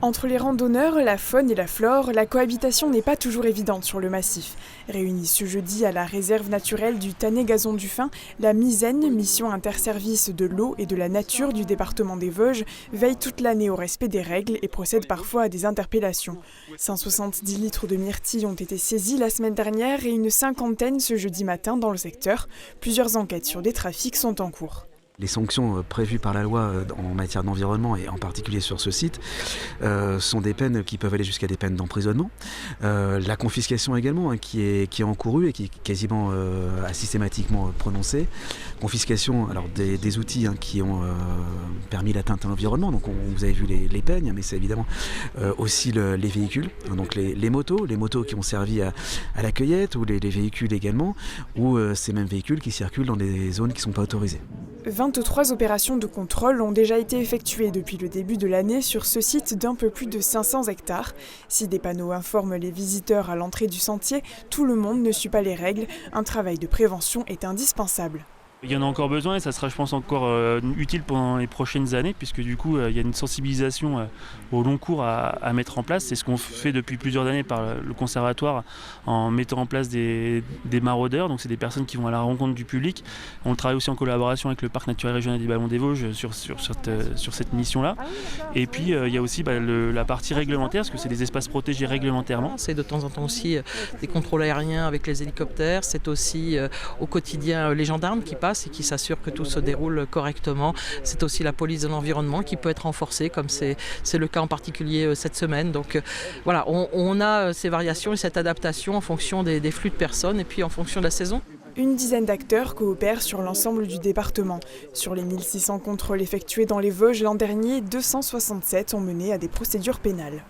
Entre les randonneurs, la faune et la flore, la cohabitation n'est pas toujours évidente sur le massif. Réunis ce jeudi à la réserve naturelle du Tannet-Gazon du Fin, la MISEN, mission interservice de l'eau et de la nature du département des Vosges, veille toute l'année au respect des règles et procède parfois à des interpellations. 170 litres de myrtilles ont été saisis la semaine dernière et une cinquantaine ce jeudi matin dans le secteur. Plusieurs enquêtes sur des trafics sont en cours. Les sanctions prévues par la loi en matière d'environnement et en particulier sur ce site sont des peines qui peuvent aller jusqu'à des peines d'emprisonnement. La confiscation également qui est encourue et qui est quasiment systématiquement prononcée. Confiscation alors des outils qui ont permis l'atteinte à l'environnement. Donc vous avez vu les peignes, mais c'est évidemment aussi les véhicules. Donc les motos qui ont servi à la cueillette ou les véhicules également, ou ces mêmes véhicules qui circulent dans des zones qui ne sont pas autorisées. 23 opérations de contrôle ont déjà été effectuées depuis le début de l'année sur ce site d'un peu plus de 500 hectares. Si des panneaux informent les visiteurs à l'entrée du sentier, tout le monde ne suit pas les règles. Un travail de prévention est indispensable. Il y en a encore besoin et ça sera, je pense, encore utile pendant les prochaines années, puisque du coup, il y a une sensibilisation au long cours à mettre en place. C'est ce qu'on fait depuis plusieurs années par le conservatoire en mettant en place des maraudeurs. Donc, c'est des personnes qui vont à la rencontre du public. On travaille aussi en collaboration avec le Parc naturel régional des Ballons des Vosges sur cette mission-là. Et puis, il y a aussi la partie réglementaire, parce que c'est des espaces protégés réglementairement. C'est de temps en temps aussi des contrôles aériens avec les hélicoptères. C'est aussi au quotidien les gendarmes qui passent et qui s'assure que tout se déroule correctement. C'est aussi la police de l'environnement qui peut être renforcée, comme c'est le cas en particulier cette semaine. Donc voilà, on a ces variations et cette adaptation en fonction des flux de personnes et puis en fonction de la saison. Une dizaine d'acteurs coopèrent sur l'ensemble du département. Sur les 1600 contrôles effectués dans les Vosges l'an dernier, 267 ont mené à des procédures pénales.